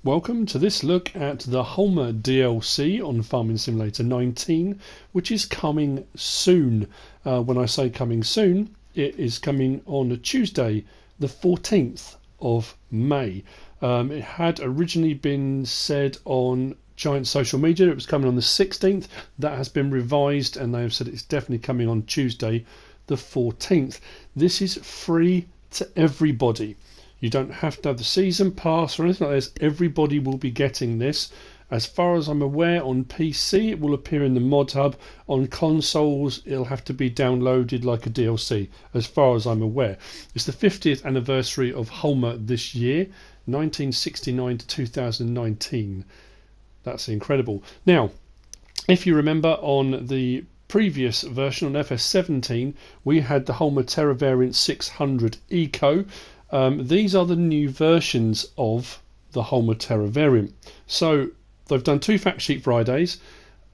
Welcome to this look at the Holmer DLC on Farming Simulator 19, which is coming soon. When I say coming soon, it is coming on a Tuesday, the 14th of May. It had originally been said on Giant social media it was coming on the 16th. That has been revised and they have said it's definitely coming on Tuesday, the 14th. This is free to everybody. You don't have to have the season pass or anything like this. Everybody will be getting this. As far as I'm aware, on PC it will appear in the mod hub. On consoles it'll have to be downloaded like a DLC, as far as I'm aware. It's the 50th anniversary of Holmer this year, 1969 to 2019. That's incredible. Now, if you remember, on the previous version on FS17 we had the Holmer Terra variant 600 Eco. These are the new versions of the Holmer Terra variant. So they've done 2 fact sheet Fridays,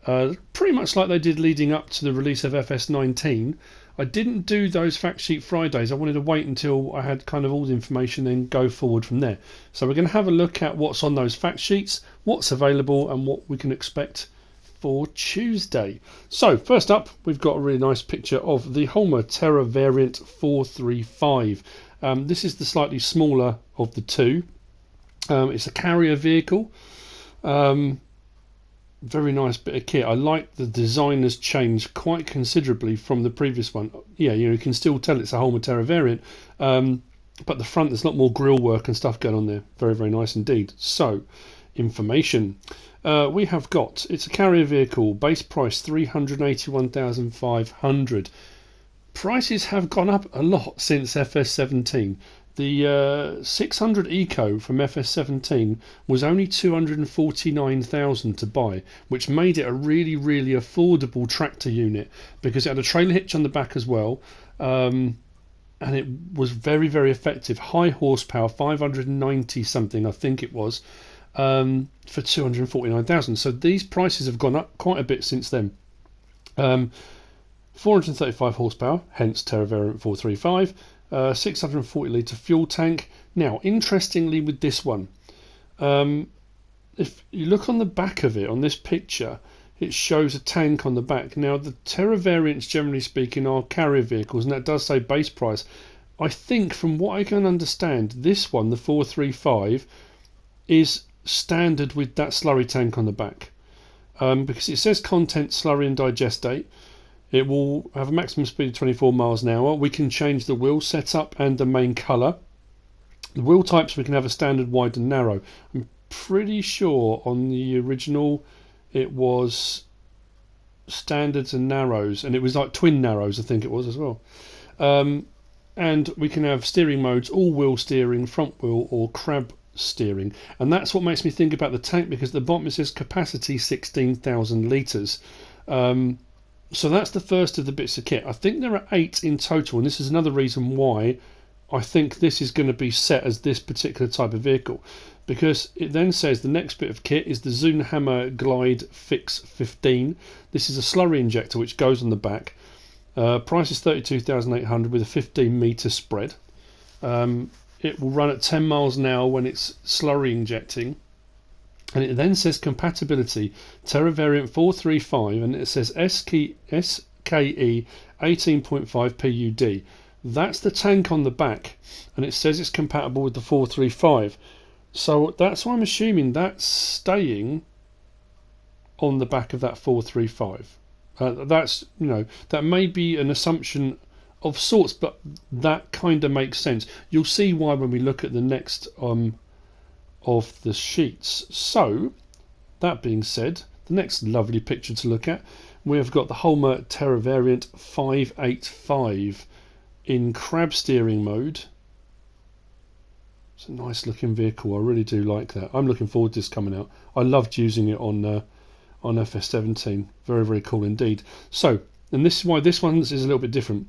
pretty much like they did leading up to the release of FS19. I didn't do those fact sheet Fridays. I wanted to wait until I had kind of all the information and go forward from there. So we're going to have a look at what's on those fact sheets, what's available and what we can expect for Tuesday. So first up, we've got a really nice picture of the Holmer Terra variant 435. This is the slightly smaller of the two. It's a carrier vehicle. Very nice bit of kit. I like the design has changed quite considerably from the previous one. Yeah, you can still tell it's a Holmer Terra variant, but the front, there's a lot more grille work and stuff going on there. Very, very nice indeed. So, information. We have got, it's a carrier vehicle, base price 381,500. Prices have gone up a lot since FS17. The 600 Eco from FS17 was only 249,000 to buy, which made it a really, really affordable tractor unit because it had a trailer hitch on the back as well, and it was very, very effective. High horsepower, 590 something I think it was, for 249,000. So these prices have gone up quite a bit since then. 435 horsepower, hence Terra variant 435, 640 litre fuel tank. Now, interestingly with this one, if you look on the back of it, on this picture, it shows a tank on the back. Now, the Terra variants, generally speaking, are carrier vehicles, and that does say base price. I think, from what I can understand, this one, the 435, is standard with that slurry tank on the back, because it says content slurry and digestate. It will have a maximum speed of 24 miles an hour. We can change the wheel setup and the main colour. The wheel types, we can have a standard, wide and narrow. I'm pretty sure on the original it was standards and narrows, and it was like twin narrows I think it was as well. And we can have steering modes, all wheel steering, front wheel or crab steering. And that's what makes me think about the tank, because at the bottom it says capacity 16,000 litres. So that's the first of the bits of kit. I think there are 8 in total, and this is another reason why I think this is going to be set as this particular type of vehicle, because it then says the next bit of kit is the Zunhammer Glide Fix 15. This is a slurry injector which goes on the back. Price is 32,800 with a 15 metre spread. It will run at 10 miles an hour when it's slurry injecting. And it then says compatibility Terra variant 435, and it says SKE 18.5 PUD. That's the tank on the back, and it says it's compatible with the 435. So that's why I'm assuming that's staying on the back of that 435. That's, that may be an assumption of sorts, but that kind of makes sense. You'll see why when we look at the next of the sheets. So that being said, the next lovely picture to look at, we have got the Holmer Terra variant 585 in crab steering mode. It's a nice looking vehicle. I really do like that. I'm looking forward to this coming out. I loved using it on FS17. Very, very cool indeed. So, and this is why this one is a little bit different.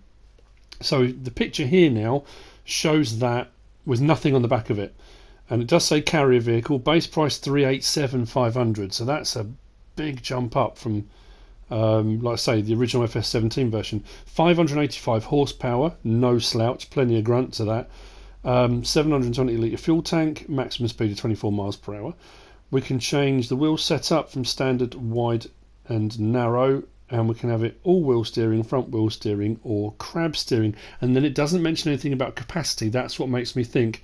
So the picture here now shows that with nothing on the back of it. And it does say carrier vehicle, base price 387,500. So that's a big jump up from, like I say, the original FS17 version. 585 horsepower, no slouch, plenty of grunt to that. 720 litre fuel tank, maximum speed of 24 miles per hour. We can change the wheel setup from standard, wide and narrow, and we can have it all-wheel steering, front wheel steering or crab steering. And then it doesn't mention anything about capacity. That's what makes me think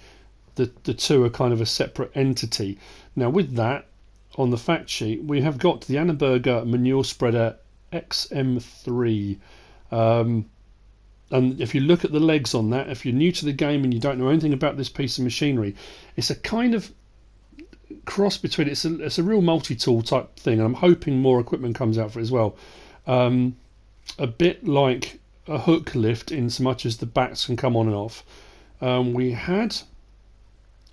that the two are kind of a separate entity. Now with that, on the fact sheet, we have got the Annenberger Manure Spreader XM3. And if you look at the legs on that, if you're new to the game and you don't know anything about this piece of machinery, it's a kind of cross between, it's a real multi-tool type thing, and I'm hoping more equipment comes out for it as well. A bit like a hook lift in so much as the backs can come on and off. We had,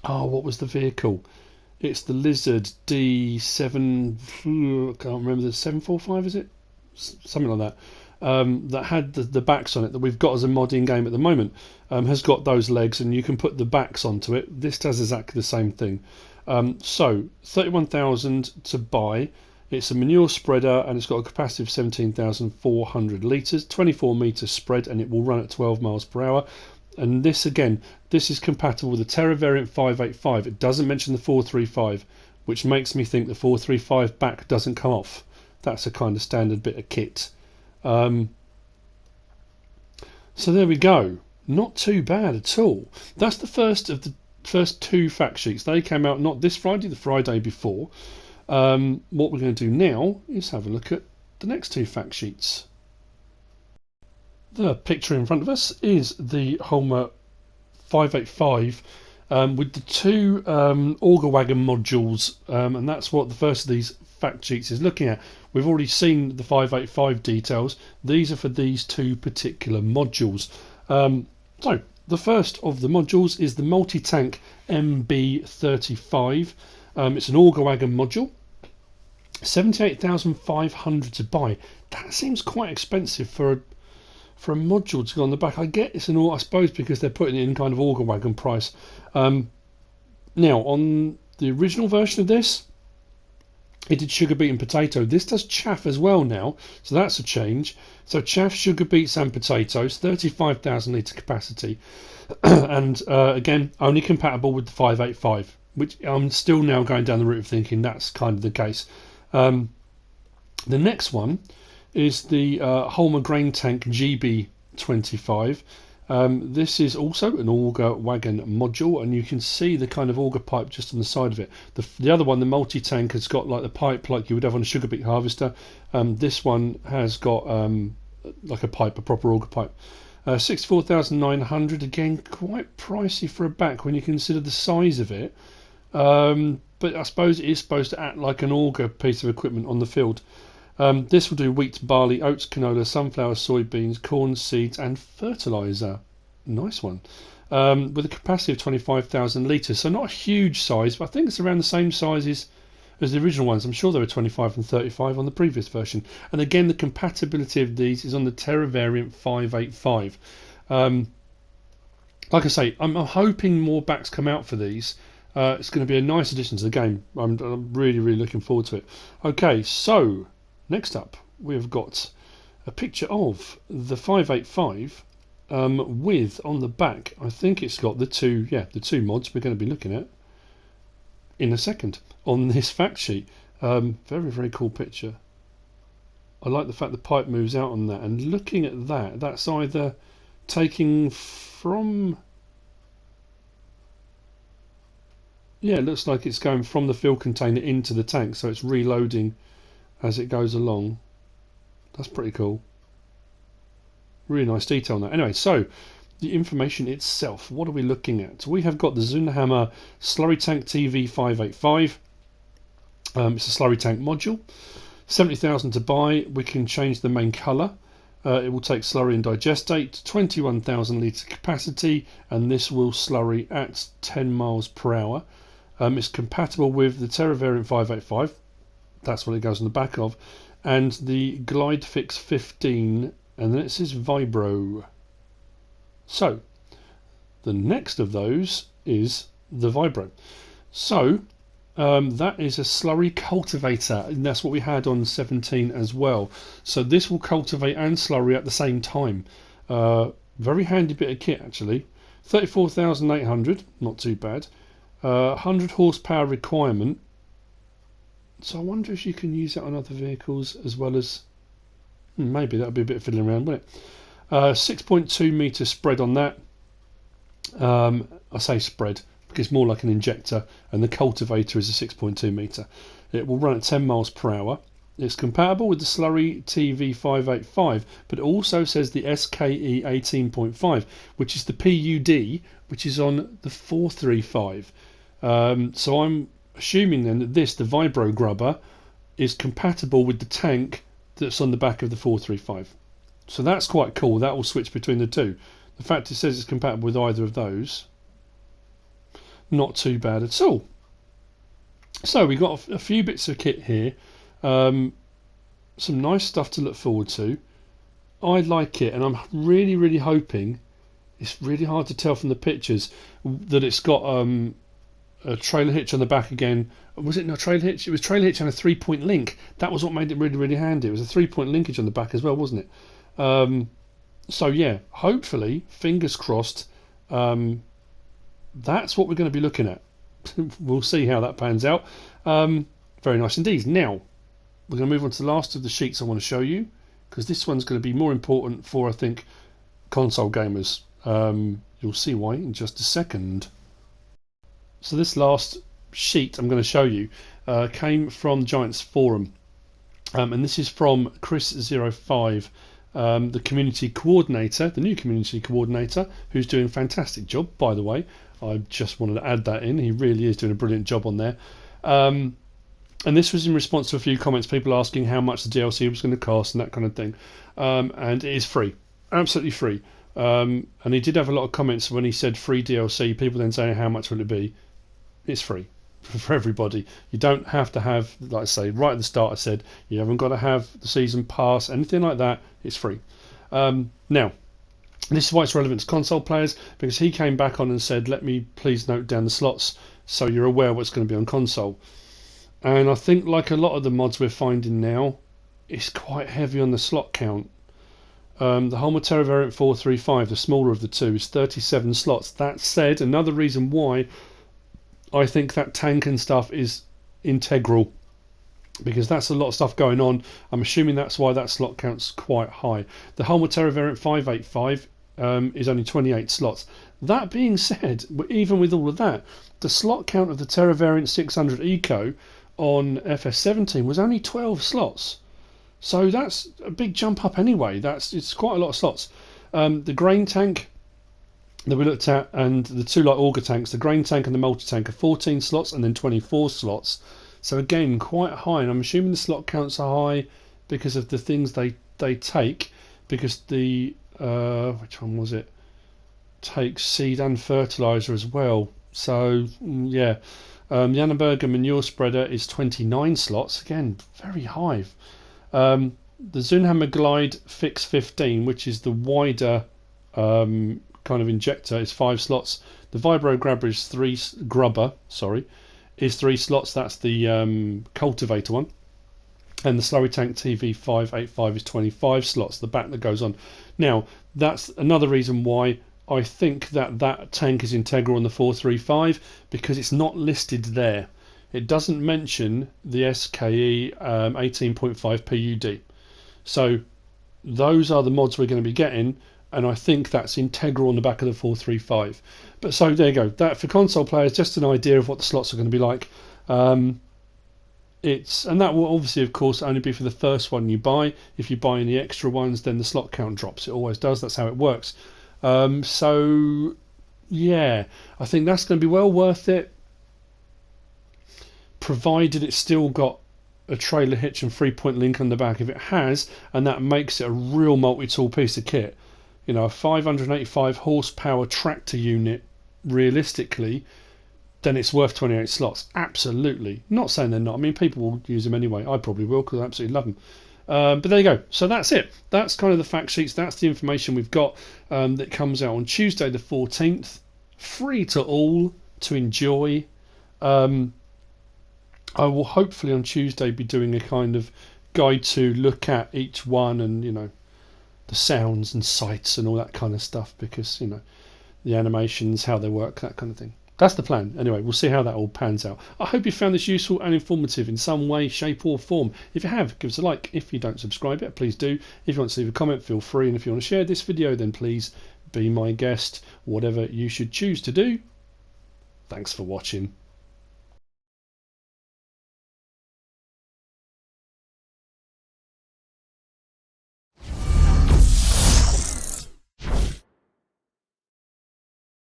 what was the vehicle? It's the Lizard D7, I can't remember, the 745 is it? Something like that. That had the backs on it that we've got as a mod in game at the moment, has got those legs and you can put the backs onto it. This does exactly the same thing. So 31,000 to buy. It's a manure spreader and it's got a capacity of 17,400 litres, 24 metre spread, and it will run at 12 miles per hour. And this again, this is compatible with the Terra variant 585. It doesn't mention the 435, which makes me think the 435 back doesn't come off. That's a kind of standard bit of kit. So there we go. Not too bad at all. That's the first of the first two fact sheets. They came out not this Friday, the Friday before. What we're going to do now is have a look at the next two fact sheets. The picture in front of us is the Holmer 585 with the two auger wagon modules, and that's what the first of these fact sheets is looking at. We've already seen the 585 details. These are for these two particular modules. So the first of the modules is the multi-tank MB35. It's an auger wagon module. 78,500 to buy. That seems quite expensive for a module to go on the back. I get it's an, I suppose because they're putting it in kind of auger wagon price. Now on the original version of this, it did sugar beet and potato. This does chaff as well now, so that's a change. So chaff, sugar beets and potatoes, 35,000 litre capacity, and again only compatible with the 585, which I'm still now going down the route of thinking that's kind of the case. The next one is the Holmer grain tank GB25. This is also an auger wagon module, and you can see the kind of auger pipe just on the side of it. The other one, the multi-tank, has got like the pipe like you would have on a sugar beet harvester. This one has got like a pipe, a proper auger pipe. 64,900, again quite pricey for a back when you consider the size of it. But I suppose it is supposed to act like an auger piece of equipment on the field. This will do wheat, barley, oats, canola, sunflower, soybeans, corn, seeds and fertiliser. Nice one. With a capacity of 25,000 litres. So not a huge size, but I think it's around the same sizes as the original ones. I'm sure there were 25 and 35 on the previous version. And again, the compatibility of these is on the Terra variant 585. Like I say, I'm hoping more backs come out for these. It's going to be a nice addition to the game. I'm really, really looking forward to it. Okay, so next up we've got a picture of the 585 with on the back, I think it's got the two mods we're going to be looking at in a second on this fact sheet. Very, very cool picture. I like the fact the pipe moves out on that, and looking at that, that's either taking from, yeah, it looks like it's going from the fill container into the tank, so it's reloading as it goes along. That's pretty cool. Really nice detail on that. Anyway, so the information itself, what are we looking at? We have got the Zunhammer Slurry Tank TV 585. It's a slurry tank module. 70,000 to buy. We can change the main colour. It will take slurry and digestate. 21,000 litre capacity, and this will slurry at 10 miles per hour. It's compatible with the Terra variant 585. That's what it goes on the back of, and the Glide Fix 15, and then it says Vibro. So the next of those is the Vibro. So that is a slurry cultivator, and that's what we had on 17 as well. So this will cultivate and slurry at the same time. Very handy bit of kit actually. 34,800, not too bad. 100 horsepower requirement. So I wonder if you can use that on other vehicles as well as... maybe that would be a bit of fiddling around, wouldn't it? 6.2 metre spread on that. I say spread because it's more like an injector, and the cultivator is a 6.2 metre. It will run at 10 miles per hour. It's compatible with the Slurry TV585, but it also says the SKE 18.5, which is the PUD, which is on the 435. So I'm assuming then that this, the Vibro Grubber, is compatible with the tank that's on the back of the 435. So that's quite cool. That will switch between the two. The fact it says it's compatible with either of those, not too bad at all. So we've got a few bits of kit here. Some nice stuff to look forward to. I like it, and I'm really hoping, it's really hard to tell from the pictures, that it's got a trailer hitch on the back again. Was it no trailer hitch? It was trailer hitch and a 3-point link. That was what made it really handy. It was a 3-point linkage on the back as well, wasn't it? So yeah, hopefully, fingers crossed, that's what we're going to be looking at. We'll see how that pans out. Very nice indeed. Now, we're going to move on to the last of the sheets I want to show you, because this one's going to be more important for, I think, console gamers. You'll see why in just a second. So this last sheet I'm going to show you came from Giants Forum, and this is from Chris05, the community coordinator, the new community coordinator, who's doing a fantastic job, by the way. I just wanted to add that in. He really is doing a brilliant job on there. And this was in response to a few comments, people asking how much the DLC was going to cost and that kind of thing. And it is free, absolutely free. And he did have a lot of comments when he said free DLC, people then saying how much will it be. It's free for everybody. You don't have to have, like I say, right at the start I said, you haven't got to have the season pass, anything like that. It's free. Now, this is why it's relevant to console players, because he came back on and said, let me please note down the slots so you're aware what's going to be on console. And I think, like a lot of the mods we're finding now, it's quite heavy on the slot count. The Holmer variant 435, the smaller of the two, is 37 slots. That said, another reason why I think that tank and stuff is integral, because that's a lot of stuff going on. I'm assuming that's why that slot count's quite high. The Holmer variant 585 is only 28 slots. That being said, even with all of that, the slot count of the Terra variant 600 Eco on FS17 was only 12 slots. So that's a big jump up anyway. It's quite a lot of slots. The grain tank that we looked at, and the two light auger tanks, the grain tank and the multi-tank, are 14 slots and then 24 slots. So again, quite high, and I'm assuming the slot counts are high because of the things they take, because the which one was it? Takes seed and fertilizer as well. So yeah, the Annenberger manure spreader is 29 slots. Again, very high. The Zunhammer Glide Fix 15, which is the wider kind of injector, is 5 slots. The Vibro Grubber is 3 slots. That's the cultivator one. And the Slurry Tank TV585 is 25 slots, the back that goes on. Now, that's another reason why I think that tank is integral on the 435, because it's not listed there. It doesn't mention the SKE 18.5 PUD. So those are the mods we're going to be getting, and I think that's integral on the back of the 435. But so there you go. That, for console players, just an idea of what the slots are going to be like. And that will obviously, of course, only be for the first one you buy. If you buy any extra ones, then the slot count drops. It always does. That's how it works. So yeah, I think that's going to be well worth it, provided it's still got a trailer hitch and 3-point link on the back. If it has, and that makes it a real multi-tool piece of kit, you know, a 585 horsepower tractor unit, realistically, then it's worth 28 slots. Absolutely. Not saying they're not. I mean, people will use them anyway. I probably will, because I absolutely love them. But there you go. So that's it. That's kind of the fact sheets. That's the information we've got that comes out on Tuesday the 14th. Free to all to enjoy. I will hopefully on Tuesday be doing a kind of guide to look at each one, and, you know, the sounds and sights and all that kind of stuff, because, you know, the animations, how they work, that kind of thing. That's the plan. Anyway, we'll see how that all pans out. I hope you found this useful and informative in some way, shape or form. If you have, give us a like. If you don't subscribe yet, please do. If you want to leave a comment, feel free. And if you want to share this video, then please be my guest. Whatever you should choose to do. Thanks for watching.